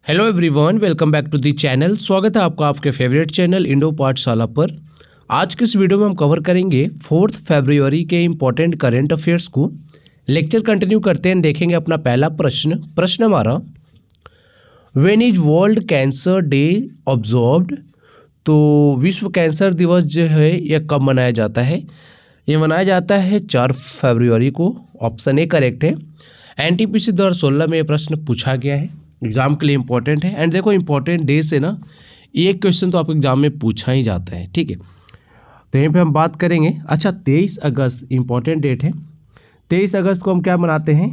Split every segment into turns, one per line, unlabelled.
Hello everyone, welcome back to the channel. स्वागत है आपका आपके फेवरेट चैनल इंडो पाठशाला पर। आज के इस वीडियो में हम कवर करेंगे 4 फरवरी के इम्पोर्टेंट करंट अफेयर्स को। लेक्चर कंटिन्यू करते हैं, देखेंगे अपना पहला प्रश्न हमारा, when is world cancer day observed. तो विश्व कैंसर दिवस जो है यह कब मनाया जाता है? ये मनाया जाता है 4 फरवरी को। ऑप्शन ए करेक्ट है। एनटीपीसी 2016 में ये प्रश्न पूछा गया है, एग्जाम के लिए इंपॉर्टेंट है। एंड देखो, इंपॉर्टेंट डे से ना एक क्वेश्चन तो आपके एग्जाम में पूछा ही जाता है, ठीक है। तो यहीं पे हम बात करेंगे। अच्छा, 23 अगस्त इंपॉर्टेंट डेट है। 23 अगस्त को हम क्या मनाते हैं?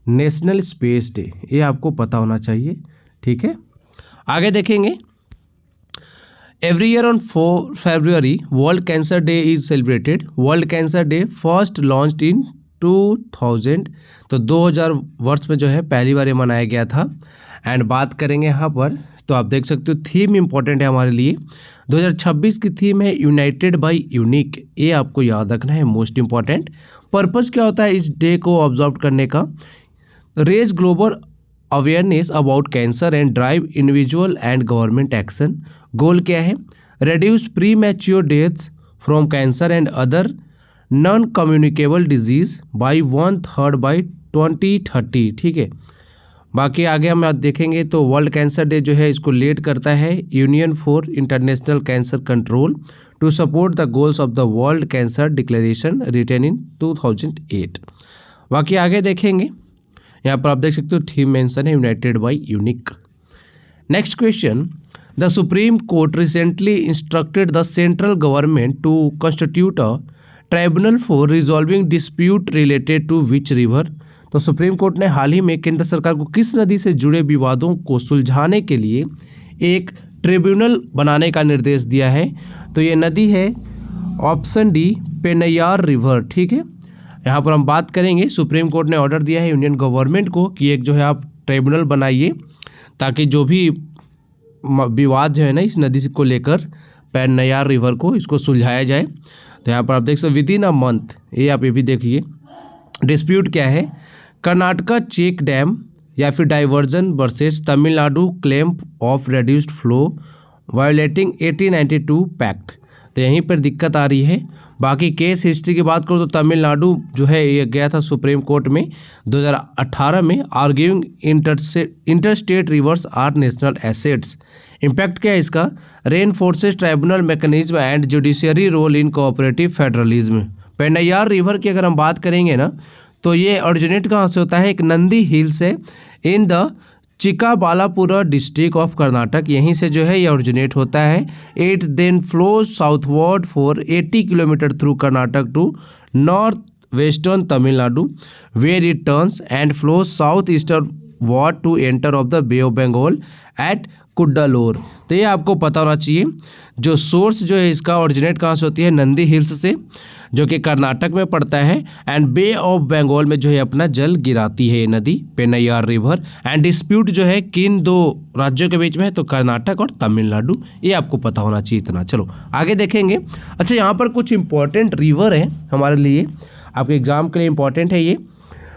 National space day. ये आपको पता होना चाहिए, ठीक है। आगे देखेंगे, every year on 4 February world cancer day is celebrated. World cancer day first launched in 2000। तो 2000 वर्ष में जो है पहली बार ये मनाया गया था। एंड बात करेंगे यहाँ पर, तो आप देख सकते हो थीम इंपॉर्टेंट है हमारे लिए। 2026 की थीम है यूनाइटेड बाय यूनिक। ये आपको याद रखना है, मोस्ट इंपॉर्टेंट। पर्पस क्या होता है इस डे को ऑब्जर्व करने का? Raise global awareness about cancer and drive individual and government action. Goal क्या है? Reduce premature deaths from cancer and other non communicable disease by 1/3 by 2030, ठीक है। बाकी आगे हम देखेंगे तो वर्ल्ड कैंसर डे जो है इसको लीड करता है union for international cancer control to support the goals of the world cancer declaration written in 2008। बाकी आगे देखेंगे, यहाँ पर आप देख सकते हो थीम मेंशन है united by unique. Next question, the supreme court recently instructed the central government to constitute a tribunal for resolving dispute related to which river. तो सुप्रीम कोर्ट ने हाल ही में केंद्र सरकार को किस नदी से जुड़े विवादों को सुलझाने के लिए एक ट्रिब्यूनल बनाने का निर्देश दिया है? तो ये नदी है ऑप्शन डी, पेन्नयार रिवर, ठीक है। यहाँ पर हम बात करेंगे, सुप्रीम कोर्ट ने ऑर्डर दिया है यूनियन गवर्नमेंट को कि एक जो है आप ट्रिब्यूनल बनाइए ताकि जो भी विवाद जो है ना इस नदी को लेकर, पेन्नयार रिवर को, इसको सुलझाया जाए। तो यहाँ पर आप देख सकते हो विद इन अ मंथ, ये आप ये भी देखिए। डिस्प्यूट क्या है? कर्नाटका चेक डैम या फिर diversion versus Tamil Nadu claim of reduced flow violating 1892 pact. तो यहीं पर दिक्कत आ रही है। बाकी केस हिस्ट्री की बात करूँ तो तमिलनाडु जो है ये गया था सुप्रीम कोर्ट में 2018 में, arguing interstate rivers are national assets. Impact क्या है इसका? Reinforces tribunal mechanism and judiciary role in cooperative federalism. Pennaiyar river की अगर हम बात करेंगे ना, तो ये ओरिजिनेट कहाँ से होता है? एक नंदी हिल से in the Chikkaballapura district of Karnataka, यहीं से जो है ये ओरिजिनेट होता है। It then flows southward for 80 kilometres through Karnataka to north western Tamil Nadu, where it turns and flows south eastern ward to enter of the bay of Bengal at Cuddalore. तो ये आपको पता होना चाहिए। जो सोर्स जो है इसका ओरिजिनेट कहाँ से होती है? नंदी हिल्स से, जो कि कर्नाटक में पड़ता है। एंड बे ऑफ बंगाल में जो है अपना जल गिराती है ये नदी, पेन्नयार रिवर। एंड डिस्प्यूट जो है किन दो राज्यों के बीच में है? तो कर्नाटक और तमिलनाडु। ये आपको पता होना चाहिए इतना। चलो आगे देखेंगे। अच्छा, यहाँ पर कुछ इंपॉर्टेंट रिवर हैं हमारे लिए, आपके एग्जाम के लिए इंपॉर्टेंट है ये।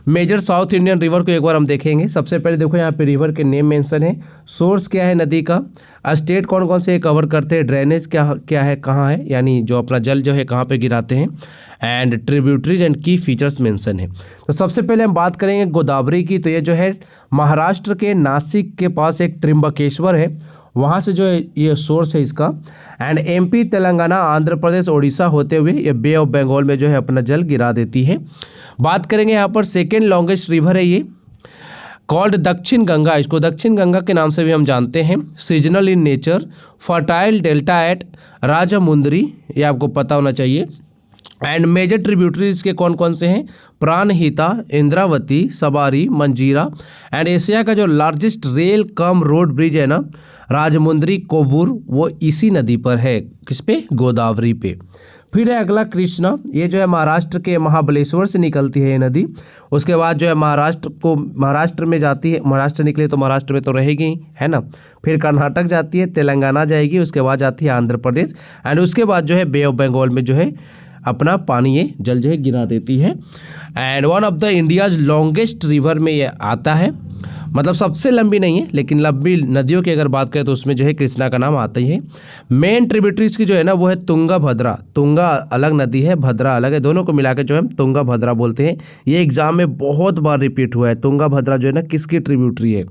मेजर साउथ इंडियन रिवर को एक बार हम देखेंगे। सबसे पहले देखो यहाँ पे रिवर के नेम मेंशन है, सोर्स क्या है नदी का, स्टेट कौन कौन से कवर करते हैं, ड्रेनेज क्या है, कहाँ है, यानी जो अपना जल जो है कहाँ पे गिराते हैं, एंड ट्रिब्यूटरीज एंड की फीचर्स मेंशन है। तो सबसे पहले हम बात करेंगे गोदावरी की। तो ये जो है महाराष्ट्र के नासिक के पास एक त्रिम्बकेश्वर है, वहाँ से जो है ये सोर्स है इसका। एंड एमपी, तेलंगाना, आंध्र प्रदेश, ओडिशा होते हुए ये बे ऑफ बंगाल में जो है अपना जल गिरा देती है। बात करेंगे यहाँ पर सेकेंड लॉन्गेस्ट रिवर है ये, कॉल्ड दक्षिण गंगा। इसको दक्षिण गंगा के नाम से भी हम जानते हैं। Seasonal in nature, fertile delta at Rajahmundry, ये आपको पता होना चाहिए। एंड मेजर ट्रिब्यूटरीज के कौन कौन से हैं? प्राणहिता, इंद्रावती, सबारी, मंजीरा। एंड एशिया का जो largest rail cum road bridge है ना, राजमुंदरी कोवूर, वो इसी नदी पर है। किस पे? गोदावरी पे। फिर है अगला कृष्णा, ये जो है महाराष्ट्र के महाबलेश्वर से निकलती है ये नदी। उसके बाद जो है महाराष्ट्र में जाती है, महाराष्ट्र निकले तो महाराष्ट्र में तो रहेगी है ना। फिर कर्नाटक जाती है, तेलंगाना जाएगी, उसके बाद जाती है आंध्र प्रदेश। एंड उसके बाद जो है बे ऑफ बंगाल में जो है अपना पानी ये जल जो है गिरा देती है। And one of the India's longest river में ये आता है। मतलब सबसे लंबी नहीं है, लेकिन लंबी नदियों की अगर बात करें तो उसमें जो है कृष्णा का नाम आता ही है। मेन ट्रिब्यूटरीज की जो है ना वो है तुंगा भद्रा। तुंगा अलग नदी है, भद्रा अलग है, दोनों को मिला के जो है तुंगा भद्रा बोलते हैं। ये एग्जाम में बहुत बार रिपीट हुआ है। तुंगा भद्रा जो है ना किसकी ट्रिब्यूटरी है।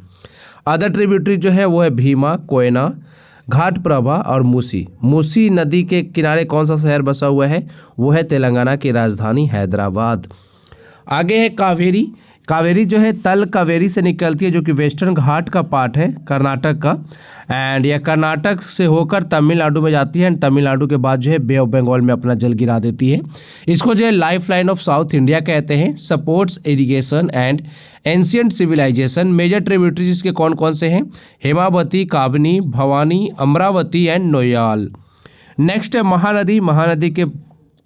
अदर ट्रिब्यूटरी जो है वो है भीमा, कोयना, घाटप्रभा और मूसी। मूसी नदी के किनारे कौन सा शहर बसा हुआ है, वो है तेलंगाना की राजधानी हैदराबाद। आगे है कावेरी। कावेरी जो है तल कावेरी से निकलती है, जो कि वेस्टर्न घाट का पार्ट है कर्नाटक का, एंड यह कर्नाटक से होकर तमिलनाडु में जाती है, एंड तमिलनाडु के बाद जो है बे ऑफ बंगाल में अपना जल गिरा देती है। इसको जो है life line of south India कहते हैं। Supports irrigation and ancient civilization. Major tributaries के कौन कौन से हैं, हेमावती, काबनी, भवानी, अमरावती एंड नोयाल। नेक्स्ट है महानदी। महानदी के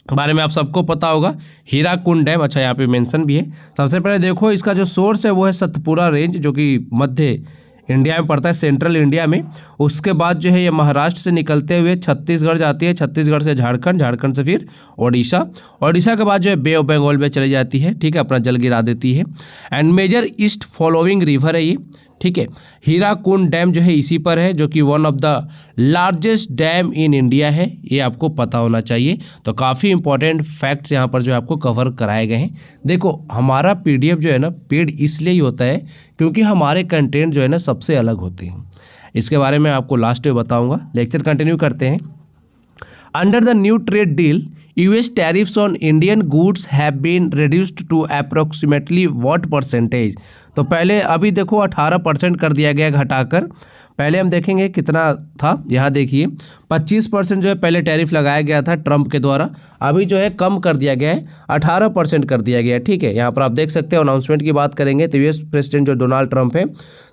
बारे में आप सबको पता होगा, हीराकुंड डैम। अच्छा, यहाँ पे मेंशन भी है। सबसे पहले देखो इसका जो सोर्स है वो है सतपुरा रेंज, जो कि मध्य इंडिया में पड़ता है, सेंट्रल इंडिया में। उसके बाद जो है ये महाराष्ट्र से निकलते हुए छत्तीसगढ़ जाती है, छत्तीसगढ़ से झारखंड, झारखंड से फिर ओडिशा, ओडिशा के बाद जो है बे ऑफ बंगाल में चली जाती है, ठीक है, अपना जल गिरा देती है। And major east flowing river है ये, ठीक है। हीराकुंड डैम जो है इसी पर है, जो कि one of the largest dam in India है, ये आपको पता होना चाहिए। तो काफ़ी इंपॉर्टेंट फैक्ट्स यहाँ पर जो है आपको कवर कराए गए हैं। देखो हमारा पीडीएफ जो है ना पेड इसलिए ही होता है क्योंकि हमारे कंटेंट जो है ना सबसे अलग होते हैं। इसके बारे में आपको लास्ट में बताऊँगा। लेक्चर कंटिन्यू करते हैं। Under the new trade deal, US tariffs on Indian goods have been reduced to approximately what percentage? तो पहले अभी देखो 18% कर दिया गया घटाकर। पहले हम देखेंगे कितना था, यहाँ देखिए 25% जो है पहले टैरिफ लगाया गया था ट्रंप के द्वारा, अभी जो है कम कर दिया गया है, 18% कर दिया गया है, ठीक है। यहाँ पर आप देख सकते हो। अनाउंसमेंट की बात करेंगे तो यूएस प्रेसिडेंट जो डोनाल्ड ट्रंप है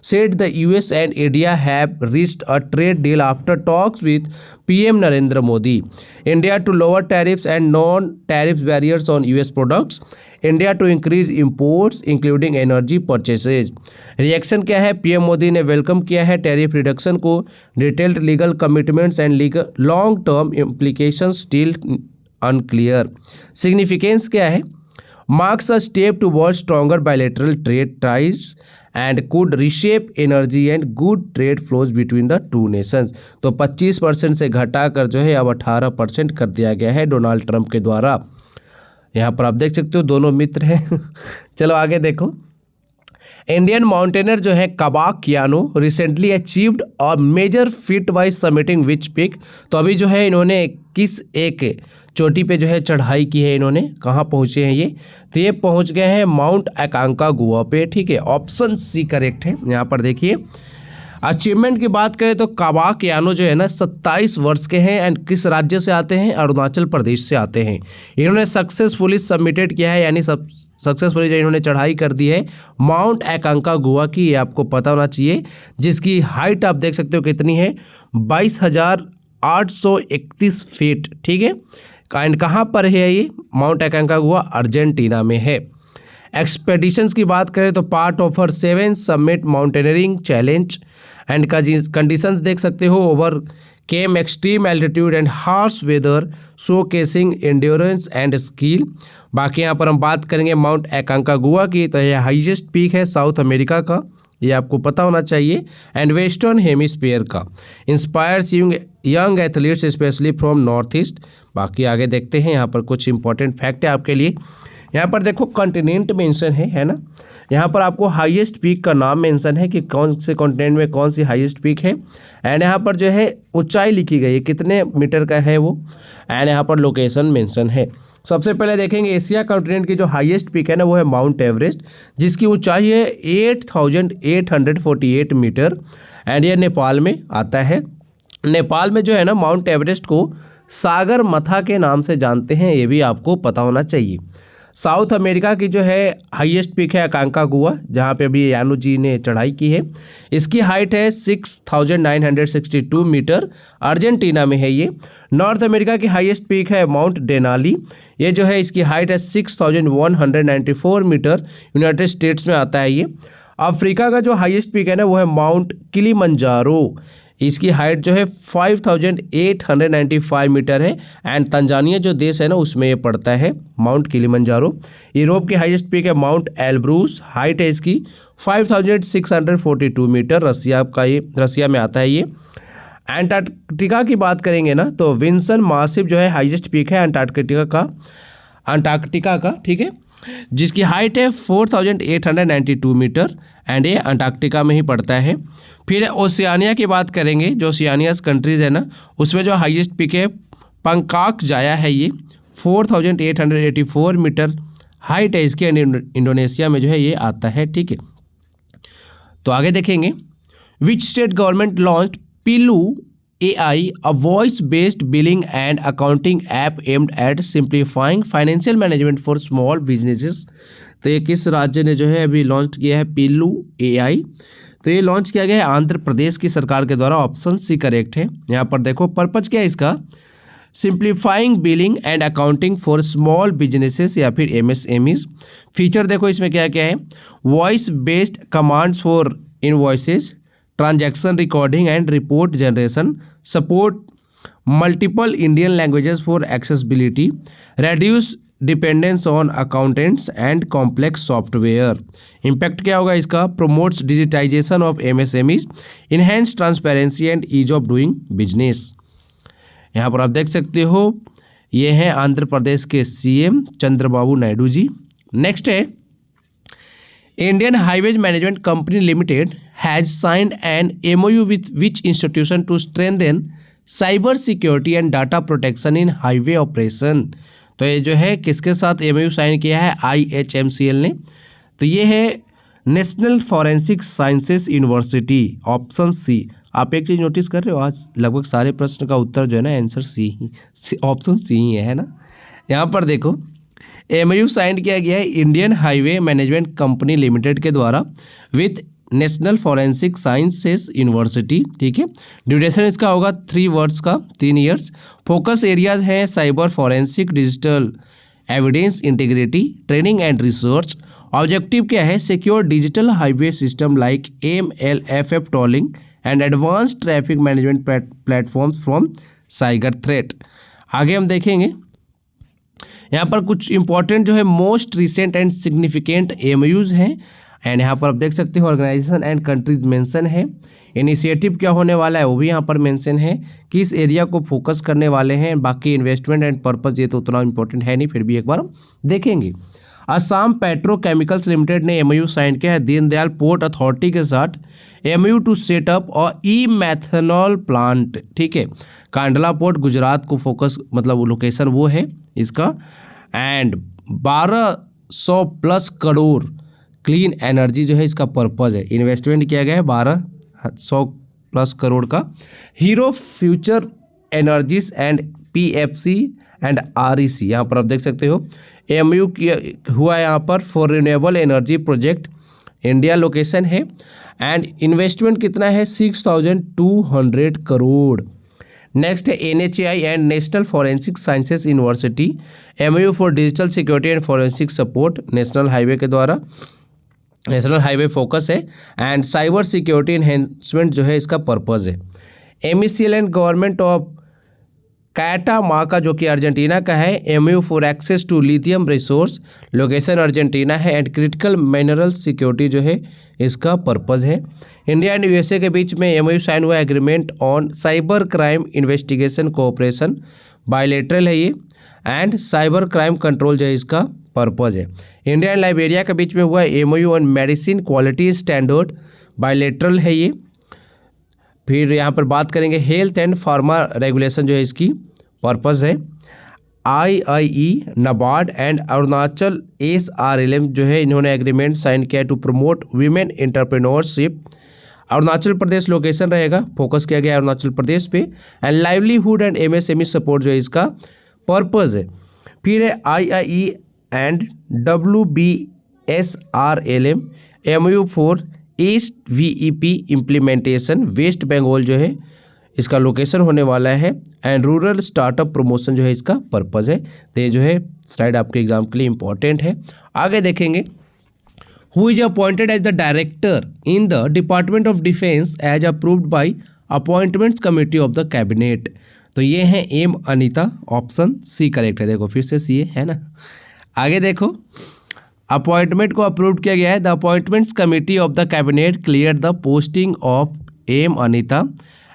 said the US and India have reached a trade deal after talks with PM Narendra Modi. India to lower tariffs and non-tariff barriers on US products. India to increase imports including energy purchases. Reaction क्या है, PM Modi ने welcome किया है tariff reduction को। Detailed legal commitments and legal long term implications still unclear. Significance क्या है, marks a step towards stronger bilateral trade ties and could रिशेप energy and good trade flows between the two nations. तो 25% से घटाकर जो है अब 18% कर दिया गया है डोनाल्ड ट्रंप के द्वारा। यहाँ पर आप देख सकते हो दोनों मित्र हैं। चलो आगे देखो। इंडियन माउंटेनर जो है Kabak Yano recently achieved a major feat by summiting which peak. तो अभी जो है इन्होंने किस एक चोटी पे जो है चढ़ाई की है, इन्होंने कहाँ पहुँचे हैं ये, तो ये पहुँच गए हैं माउंट एकांका गोवा पे, ठीक है। ऑप्शन सी करेक्ट है। यहाँ पर देखिए अचीवमेंट की बात करें तो कबाक यानो जो है ना 27 वर्ष के हैं एंड किस राज्य से आते हैं, अरुणाचल प्रदेश से आते हैं। इन्होंने सक्सेसफुली सबमिटेड किया है, यानी सब सक्सेसफुली जो इन्होंने चढ़ाई कर दी है माउंट एकांका गोवा की, ये आपको पता होना चाहिए, जिसकी हाइट आप देख सकते हो कितनी है, 22,831 फीट, ठीक है। एंड कहाँ पर है ये माउंट एकांका गोवा, अर्जेंटीना में है। एक्सपेडिशंस की बात करें तो पार्ट ऑफ हर 7 summit mountaineering challenge and conditions देख सकते हो, overcame extreme altitude and harsh weather showcasing endurance and skill. बाकी यहाँ पर हम बात करेंगे माउंट एकांका गोवा की, तो यह हाईएस्ट पीक है साउथ अमेरिका का, ये आपको पता होना चाहिए, एंड वेस्टर्न हेमिस्फीयर का। Inspires young athletes specially from north east. बाकी आगे देखते हैं, यहाँ पर कुछ इंपॉर्टेंट फैक्ट है आपके लिए। यहाँ पर देखो कॉन्टिनेंट मेंशन है ना, यहाँ पर आपको हाईएस्ट पीक का नाम मेंशन है कि कौन से कॉन्टिनेंट में कौन सी हाईएस्ट पीक है, एंड यहाँ पर जो है ऊंचाई लिखी गई है कितने मीटर का है वो, एंड यहाँ पर लोकेशन मेंशन है। सबसे पहले देखेंगे एशिया कॉन्टिनेंट की जो हाईएस्ट पीक है ना वो है माउंट एवरेस्ट, जिसकी ऊंचाई है 8,848 मीटर, एंड ये नेपाल में आता है। नेपाल में जो है ना माउंट एवरेस्ट को सागर मथा के नाम से जानते हैं, ये भी आपको पता होना चाहिए। साउथ अमेरिका की जो है हाईएस्ट पीक है अकांका गुआ, जहाँ पे अभी यानू जी ने चढ़ाई की है। इसकी हाइट है 6,962 मीटर, अर्जेंटीना में है ये। नॉर्थ अमेरिका की हाईएस्ट पीक है माउंट डेनाली, ये जो है इसकी हाइट है 6,194 मीटर, यूनाइटेड स्टेट्स में आता है ये। अफ्रीका का जो हाईएस्ट पीक है ना वो है माउंट किलिमंजारो, इसकी हाइट जो है 5,895 मीटर है, एंड तंजानिया जो देश है ना उसमें ये पड़ता है माउंट किलिमंजारो। यूरोप की हाईएस्ट पीक है माउंट एल्ब्रूस, हाइट है इसकी 5642 मीटर, रसिया में आता है ये। अंटार्कटिका की बात करेंगे ना तो विंसन मासिव जो है हाईएस्ट पीक है अंटार्कटिका का, ठीक है, जिसकी हाइट है 4892 मीटर एंड ये अंटार्कटिका में ही पड़ता है। फिर ओशियानिया की बात करेंगे, जो ओशियानियास कंट्रीज़ है ना उसमें जो हाईएस्ट पीक है पंकाक जाया है, ये 4884 मीटर हाइट है इसकी, इंडोनेशिया में जो है ये आता है, ठीक है। तो आगे देखेंगे, विच स्टेट गवर्नमेंट लॉन्च्ड पिल्लू AI, a voice-based billing and accounting app aimed at simplifying financial management for small businesses। तो ये किस राज्य ने जो है अभी लॉन्च किया है पिल्लू AI? तो ये लॉन्च किया गया है आंध्र प्रदेश की सरकार के द्वारा। ऑप्शन सी करेक्ट है। यहाँ पर देखो पर्पज क्या है इसका, simplifying billing and accounting for small businesses या फिर MSMEs। फीचर देखो इसमें क्या क्या है, voice based commands for invoices, transaction recording and report generation, support multiple Indian languages for accessibility, reduce dependence on accountants and complex software. Impact क्या होगा इसका, promotes digitization of MSMEs, enhance transparency and ease of doing business. यहाँ पर आप देख सकते हो ये हैं आंध्र प्रदेश के CM चंद्रबाबू नायडू जी। नेक्स्ट है, Indian Highways Management Company Limited has signed an MOU with which institution to strengthen cyber security and data protection in highway operation। तो ये जो है किसके साथ MOU साइन किया है, IHMCL ने। तो ये है national forensic sciences university, option C. आप एक चीज़ नोटिस कर रहे हो, आज लगभग सारे प्रश्न का उत्तर जो है ना आंसर सी ही, ऑप्शन सी ही है ना। यहाँ पर देखो MOU साइन किया गया है Indian highway management company limited के द्वारा with national forensic sciences university, ठीक है। ड्यूरेशन इसका होगा 3 वर्ष का, 3 ईयर्स। फोकस एरियाज हैं cyber forensic, digital evidence integrity, training and research. Objective क्या है, secure digital highway system like MLFF tolling and advance traffic management platforms from cyber threat. आगे हम देखेंगे यहाँ पर कुछ इंपॉर्टेंट जो है most recent and significant MOUs हैं एंड यहाँ पर आप देख सकते हो ऑर्गेनाइजेशन एंड कंट्रीज मेंशन है। इनिशिएटिव क्या होने वाला है वो भी यहाँ पर मेंशन है, किस एरिया को फोकस करने वाले हैं। बाकी इन्वेस्टमेंट एंड पर्पस ये तो उतना इंपॉर्टेंट है नहीं, फिर भी एक बार हम देखेंगे। असम पेट्रोकेमिकल्स लिमिटेड ने MOU साइन किया है दीनदयाल पोर्ट अथॉरिटी के साथ, MOU टू सेटअप और ई-मैथनॉल प्लांट, ठीक है। कांडला पोर्ट गुजरात को फोकस मतलब लोकेशन वो है इसका। एंड 1200+ करोड़ क्लीन एनर्जी जो है इसका पर्पज है। इन्वेस्टमेंट किया गया है 1200+ करोड़ का। Hero future energies and PFC and REC, यहाँ पर आप देख सकते हो MOU किया हुआ है यहाँ पर for renewable energy project, India location है। एंड इन्वेस्टमेंट कितना है, 6200 करोड़। नेक्स्ट है NHAI and national forensic sciences university, MOU for digital security and forensic support, national highway के द्वारा, नेशनल हाईवे फोकस है। एंड साइबर सिक्योरिटी एनहेंसमेंट जो है इसका पर्पज़ है। MECL and government of Catamarca जो कि अर्जेंटीना का है, MOU for access to lithium resource, location Argentina है। एंड क्रिटिकल मिनरल सिक्योरिटी जो है इसका पर्पज़ है। इंडिया एंड USA के बीच में MOU साइन हुआ agreement on cyber crime investigation cooperation, bilateral है ये। एंड साइबर क्राइम कंट्रोल जो है इसका पर्पज़ है। इंडिया एंड लाइबेरिया के बीच में हुआ MOU on medicine quality standard, bilateral है ये। फिर यहाँ पर बात करेंगे हेल्थ एंड फार्मा रेगुलेशन जो है इसकी पर्पज़ है। IIE, NABARD and Arunachal SRLM जो है इन्होंने एग्रीमेंट साइन किया है to promote women entrepreneurship. Arunachal Pradesh location रहेगा, फोकस किया गया अरुणाचल प्रदेश पे। And livelihood and MSME support जो है इसका पर्पज़ है। फिर है IIE and WBSRLM, MOU for east VEP implementation, West Bengal जो है इसका लोकेशन होने वाला है। एंड रूरल स्टार्टअप प्रमोशन जो है इसका पर्पज़ है। तो ये जो है स्लाइड आपके एग्जाम के लिए इंपॉर्टेंट है। आगे देखेंगे, who is appointed as the director in the department of defence as approved by appointments committee of the cabinet. तो ये है M Anita, option C correct है। देखो फिर से सी है ना। आगे देखो, अपॉइंटमेंट को अप्रूव किया गया है। The appointments committee of the cabinet clear the posting of M Anita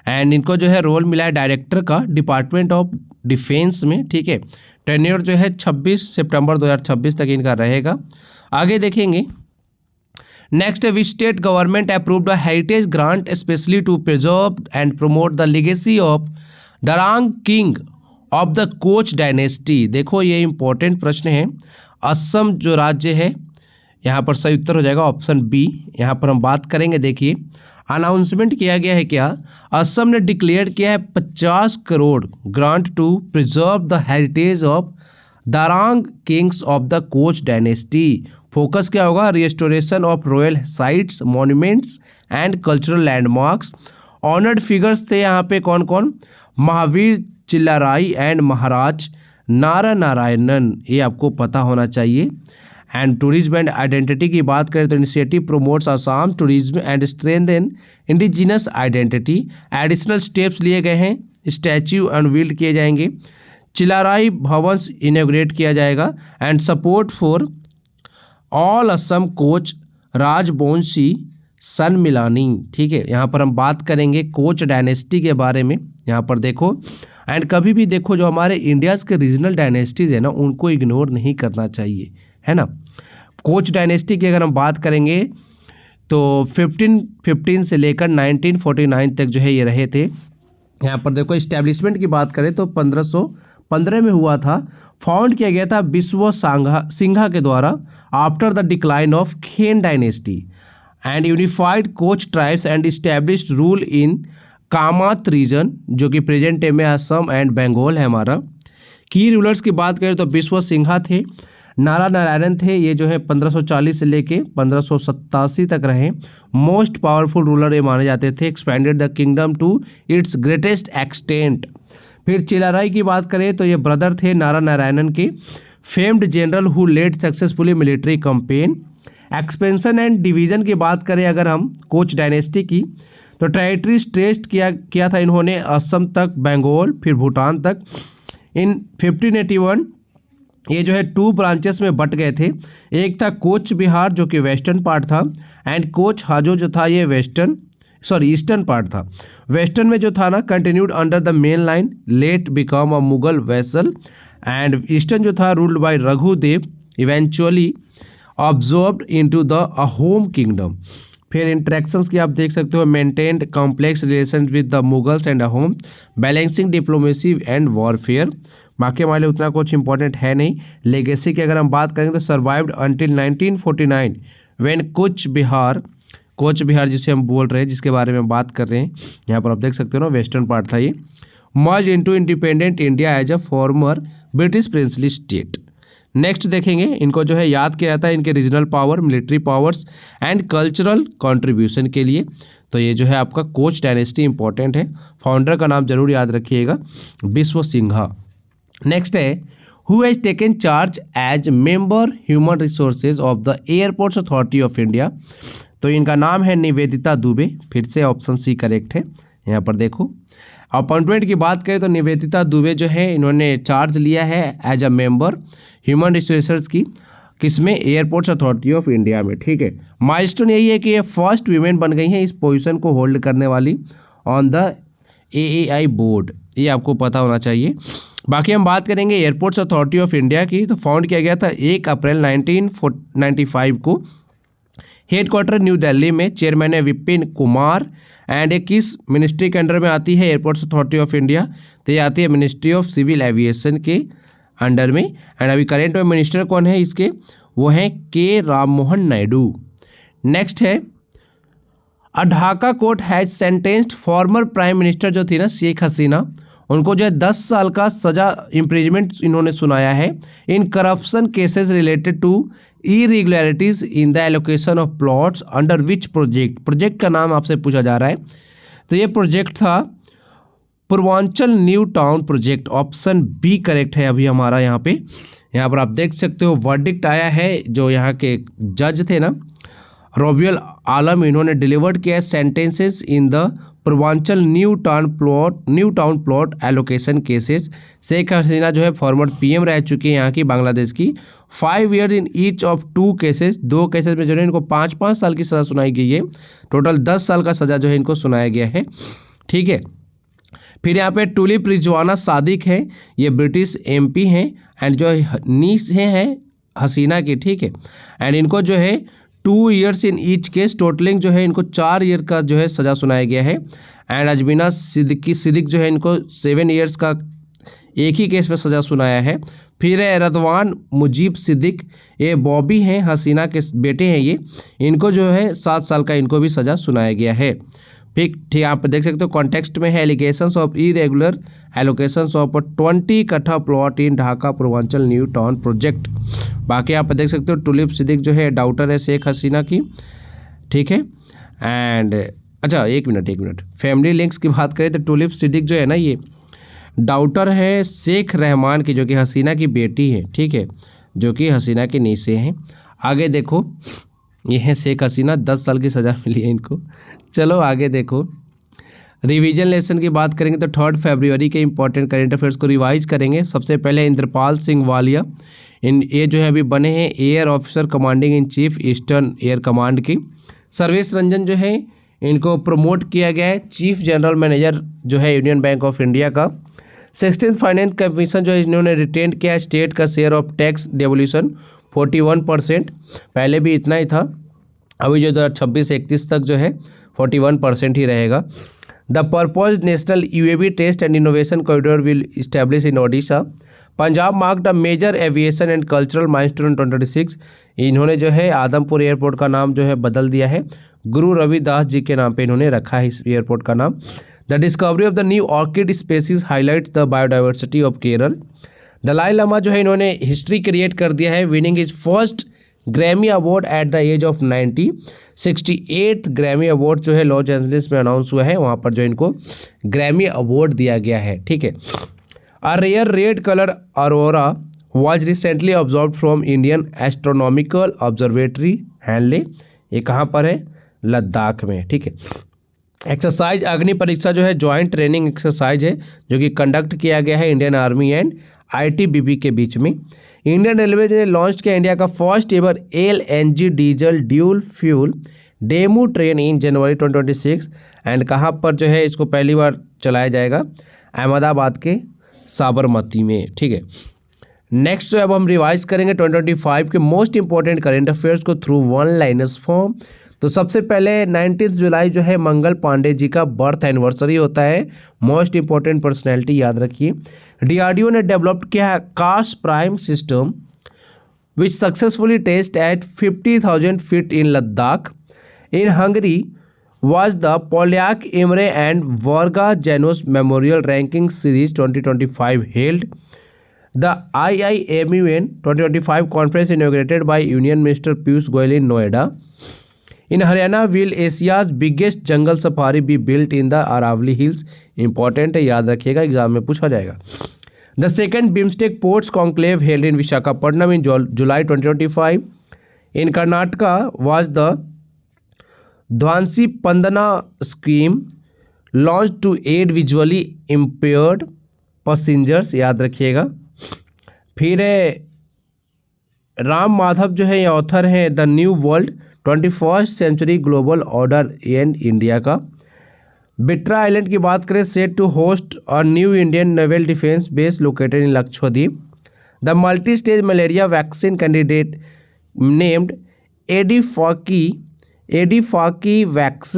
and इनको जो है रोल मिला है डायरेक्टर का डिपार्टमेंट ऑफ डिफेंस में, ठीक है। टेन्योर जो है 26 सितंबर 2026 तक इनका रहेगा। आगे देखेंगे next, which state government approved a heritage grant specially to preserve and promote the legacy of Darrang king of the Koch dynasty. देखो ये इंपॉर्टेंट प्रश्न है। असम जो राज्य है, यहाँ पर सही उत्तर हो जाएगा ऑप्शन बी। यहाँ पर हम बात करेंगे, देखिए अनाउंसमेंट किया गया है क्या, असम ने डिक्लेयर किया है 50 crore grant to preserve the heritage of Darrang kings of the Koch dynasty. Focus क्या होगा, restoration of royal sites, monuments and cultural landmarks. Honoured figures थे यहाँ पे कौन कौन, महावीर चिल्लाराई एंड महाराज नारायणन, ये आपको पता होना चाहिए। एंड टूरिज्म एंड आइडेंटिटी की बात करें तो initiative promotes Assam tourism and strengthen indigenous identity. Additional steps लिए गए हैं, स्टैच्यू अनवील्ड किए जाएंगे, चिल्लाराई भवंस इनॉग्रेट किया जाएगा and support for all Assam Koch Rajbongshi Sanmilani, ठीक है। यहाँ पर हम बात करेंगे कोच डायनेस्टी के बारे में। यहाँ पर देखो, एंड कभी भी देखो जो हमारे इंडियाज़ के रीजनल डायनेस्टीज़ है ना, उनको इग्नोर नहीं करना चाहिए, है ना। कोच डायनेस्टी की अगर हम बात करेंगे तो 1515 से लेकर 1949 तक जो है ये रहे थे। यहाँ पर देखो इस्टेब्लिशमेंट की बात करें तो 1515 में हुआ था। फाउंड किया गया था विश्व सिंघा के द्वारा आफ्टर द डिक्लाइन ऑफ खेन dynasty and unified coach tribes and established rule in कामात रीजन, जो कि प्रेजेंट डे में असम एंड बंगाल है हमारा। की रूलर्स की बात करें तो विश्व सिंघा थे, नारायणन थे, ये जो है 1540 से लेके 1587 तक रहे। मोस्ट पावरफुल रूलर ये माने जाते थे। Expanded the kingdom to its greatest extent. फिर चिल्लाराई की बात करें तो ये ब्रदर थे नारायणन के, famed general who led successfully military campaign. Expansion and division की बात करें अगर हम कोच डायनेस्टी की तो टेरिटरी स्ट्रेच किया था इन्होंने असम तक, बंगाल, फिर भूटान तक। इन 1581 ये जो है 2 ब्रांचेस में बट गए थे। एक था कोच बिहार जो कि वेस्टर्न पार्ट था, एंड कोच हाजो जो था ये ईस्टर्न पार्ट था। वेस्टर्न में जो था ना continued under the main line, late become a Mughal vassal, and eastern जो था ruled by Raghudev, eventually absorbed into the Ahom kingdom. फिर इंटरेक्शंस की आप देख सकते हो, maintained complex relation with the Mughals and Ahom, balancing diplomacy and warfare. बाकी हमारे लिए उतना कुछ इंपॉर्टेंट है नहीं। लेगेसी की अगर हम बात करेंगे तो survived until 1949 when coach Bihar जिसे हम बोल रहे हैं, जिसके बारे में बात कर रहे हैं, यहाँ पर आप देख सकते हो ना वेस्टर्न पार्ट था ये, merge into independent India as a former British princely state. Next देखेंगे, इनको जो है याद किया जाता है इनके regional power, military powers and cultural contribution के लिए। तो ये जो है आपका कोच डायनेस्टी इंपॉर्टेंट है। फाउंडर का नाम जरूर याद रखिएगा, विश्व सिंघा। नेक्स्ट है, who has taken charge as member human resources of the airports authority of India. तो इनका नाम है निवेदिता दुबे। फिर से ऑप्शन सी करेक्ट है। यहाँ पर देखो अपॉइंटमेंट की बात करें तो निवेदिता दुबे जो है इन्होंने चार्ज लिया है as a member human resources की, किसमें, एयरपोर्ट्स अथॉरिटी ऑफ इंडिया में, ठीक है। माइलस्टोन यही है कि ये फर्स्ट वीमेन बन गई हैं इस पोजीशन को होल्ड करने वाली ऑन द AAI बोर्ड, ये आपको पता होना चाहिए। बाकी हम बात करेंगे एयरपोर्ट्स अथॉरिटी ऑफ इंडिया की, तो फाउंड किया गया था 1 अप्रैल 1995 को। हेडक्वार्टर न्यू दिल्ली में, चेयरमैन है विपिन कुमार, एंड ये किस मिनिस्ट्री के अंडर में आती है एयरपोर्ट्स अथॉरिटी ऑफ इंडिया, तो ये आती है मिनिस्ट्री ऑफ सिविल एविएशन के अंडर में। एंड अभी करेंट में मिनिस्टर कौन है इसके, वो हैं के राममोहन नायडू। नेक्स्ट है, a Dhaka court has sentenced former prime minister जो थी ना शेख हसीना, उनको जो है 10 साल का सजा इम्प्रिजमेंट इन्होंने सुनाया है in corruption cases related to irregularities in the allocation of plots under which project का नाम आपसे पूछा जा रहा है। तो ये प्रोजेक्ट था Purvanchal new town project, option B correct है अभी हमारा। यहाँ पर आप देख सकते हो वर्डिक्ट आया है, जो यहाँ के जज थे ना रबियुल आलम, इन्होंने डिलीवर्ड किया sentences in the Purbachal new town plot allocation cases. Sheikh Hasina जो है फॉर्मर PM रह चुकी है यहाँ की बांग्लादेश की, 5 year in each of 2 cases, 2 cases में जो है इनको 5-5 साल की सज़ा सुनाई गई है। टोटल 10 साल का सज़ा जो है इनको सुनाया गया है। ठीक है, फिर यहाँ पे टुलिप रिजवाना सादिक है, ये ब्रिटिश MP हैं एंड जो नीस है हसीना की। ठीक है, एंड इनको जो है 2 years in each case, totalling जो है इनको 4 ईयर का जो है सज़ा सुनाया गया है। एंड अजमीना सिद्दीक जो है इनको 7 ईयर्स का एक ही केस में सज़ा सुनाया है। फिर है रदवान मुजीब सिद्दीक, ये बॉबी हैं हसीना के बेटे हैं ये, इनको जो है 7 साल का इनको भी सज़ा सुनाया गया है। ठीक यहाँ पर देख सकते हो कॉन्टेक्स्ट में है allegations of irregular allocations of 20 कट्ठा plot in Dhaka Purvanchal new town project. बाकी यहाँ पर देख सकते हो टुलिप सिद्दीक जो है डाउटर है शेख हसीना की। ठीक है, एंड अच्छा एक मिनट फैमिली लिंक्स की बात करें तो टुलिप सिद्दीक जो है ना ये डाउटर है शेख रहमान की, जो कि हसीना की बेटी है। ठीक है, जो कि हसीना के नीचे हैं। आगे देखो ये है शेख हसीना, 10 साल की सज़ा मिली है इनको। चलो आगे देखो, रिवीजन लेसन की बात करेंगे तो 3 फरवरी के इंपॉर्टेंट करेंट अफेयर्स को रिवाइज करेंगे। सबसे पहले इंद्रपाल सिंह वालिया, ये जो है अभी बने हैं air officer commanding in chief eastern air command की। सर्वेश रंजन जो है इनको प्रमोट किया गया है चीफ जनरल मैनेजर जो है यूनियन बैंक ऑफ इंडिया का। 16th फाइनेंस कमीशन जो है इन्होंने रिटेन किया स्टेट का शेयर ऑफ टैक्स डेवोल्यूशन 41%, पहले भी इतना ही था, अभी जो 2026-31 तक जो है 41% ही रहेगा। The purpose national UAV test and innovation corridor will establish in Odisha. Punjab marked a major aviation and cultural milestone 2026, इन्होंने जो है आदमपुर एयरपोर्ट का नाम जो है बदल दिया है, गुरु रविदास जी के नाम पे इन्होंने रखा है इस एयरपोर्ट का नाम। The discovery of the new orchid species highlights the biodiversity of Kerala. Dalai Lama जो है इन्होंने हिस्ट्री क्रिएट कर दिया है, winning his first Grammy award at the age of 90। 68th Grammy award जो है लॉस एंजलिस में अनाउंस हुआ है, वहाँ पर जो इनको ग्रैमी अवार्ड दिया गया है। ठीक है, a rare red colour aurora was recently observe from Indian astronomical observatory Hanle, ये कहाँ पर है, लद्दाख में। ठीक है, एक्सरसाइज अग्नि परीक्षा जो है जॉइंट ट्रेनिंग एक्सरसाइज है जो कि कंडक्ट किया गया है इंडियन आर्मी एंड ITBP के बीच में। इंडियन रेलवे ने लॉन्च किया इंडिया का first ever LNG diesel dual fuel DEMU train in January 2026 and कहाँ पर जो है इसको पहली बार चलाया जाएगा, अहमदाबाद के साबरमती में। ठीक है, नेक्स्ट जो अब हम रिवाइज करेंगे 2025 के मोस्ट इंपॉर्टेंट करेंट अफेयर्स को थ्रू वन लाइनर्स फॉर्म। तो सबसे पहले 19 जुलाई जो है मंगल पांडे जी का बर्थ एनिवर्सरी होता है, मोस्ट इंपॉर्टेंट पर्सनैलिटी याद रखिए। DRDO ने डेवलप्ड किया है कास prime system which successfully test at 50,000 feet in Ladakh. In Hungary was the Polyak Imre and Varga Janos Memorial Ranking Series 2025 held. The IIMUN 2025 conference inaugurated by Union Minister Piyush Goyal in Noida. In Haryana, will Asia's biggest jungle safari be built in the Aravalli Hills? Important है, याद रखिएगा, exam में पूछा जाएगा। The second BIMSTEC Ports Conclave held in Visakhapatnam in July 2025. In Karnataka was the Dhwansi Pandana scheme launched to aid visually impaired passengers, याद रखिएगा। फिर राम माधव जो है ये ऑथर है the new world 21st century global order and India का। Bitra island की बात करें, set to host a new Indian naval defence base located in Lakshadweep. The multi stage malaria vaccine candidate named AdFalciVax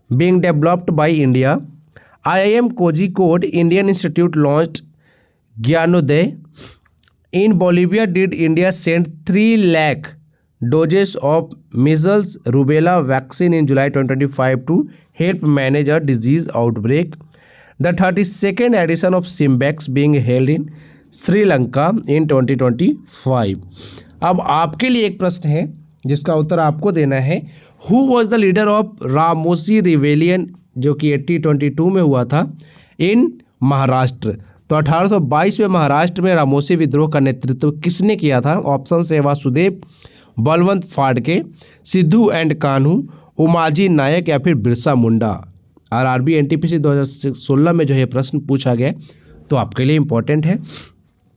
being developed by India. IIM Kozhikode Indian Institute launched Gyanoday. In Bolivia, did India send 3 lakh doses of measles rubella vaccine in July 2025 to help manage a disease outbreak. The 32nd edition of Simbex being held in Sri Lanka in 2025. अब आपके लिए एक प्रश्न है जिसका उत्तर आपको देना है। Who was the leader of Ramoshi rebellion जो कि 1822 में हुआ था इन महाराष्ट्र। तो 1822 में महाराष्ट्र में रामोसी विद्रोह का नेतृत्व किसने किया था? ऑप्शन है वासुदेव, बलवंत फाड़के, सिद्धू एंड कान्हू, उमाजी नायक या फिर बिरसा मुंडा। RRB NTPC 2016 में जो है प्रश्न पूछा गया तो आपके लिए इम्पोर्टेंट है।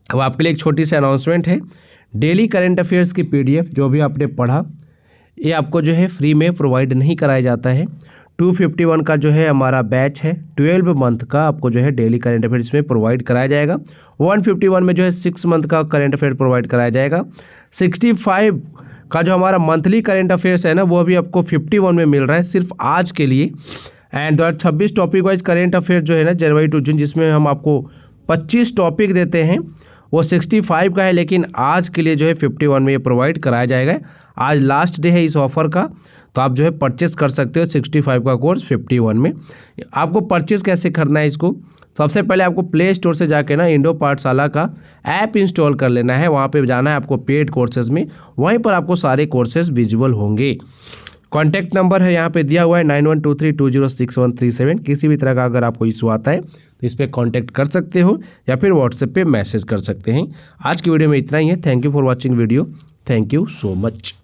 अब आपके लिए एक छोटी सी अनाउंसमेंट है। डेली करंट अफेयर्स की PDF जो भी आपने पढ़ा ये आपको जो है फ्री में प्रोवाइड नहीं कराया जाता है। 251 का जो है हमारा बैच है, 12 मंथ का आपको जो है डेली करंट अफेयर्स में प्रोवाइड कराया जाएगा। 151 में जो है 6 मंथ का करंट अफेयर प्रोवाइड कराया जाएगा। 65 का जो हमारा मंथली करंट अफेयर्स है ना, वो अभी आपको 51 में मिल रहा है सिर्फ आज के लिए। And 2026 topic wise current affair जो है ना, जनवरी टू जून, जिसमें हम आपको 25 टॉपिक देते हैं, वो 65 का है, लेकिन आज के लिए जो है 51 में ये प्रोवाइड कराया जाएगा। आज लास्ट डे है इस ऑफर का, तो आप जो है परचेस कर सकते हो 65 का कोर्स 51 में। आपको परचेस कैसे करना है इसको, सबसे पहले आपको प्ले स्टोर से जाके ना इंडो पाठशाला का ऐप इंस्टॉल कर लेना है। वहाँ पे जाना है आपको पेड कोर्सेज में, वहीं पर आपको सारे कोर्सेज विजुअल होंगे। कॉन्टैक्ट नंबर है यहाँ पे दिया हुआ है 9123206137। किसी भी तरह का अगर आपको इशू आता है तो इस पर कॉन्टैक्ट कर सकते हो या फिर व्हाट्सएप पे मैसेज कर सकते हैं। आज की वीडियो में इतना ही है। Thank you for watching video. Thank you so much.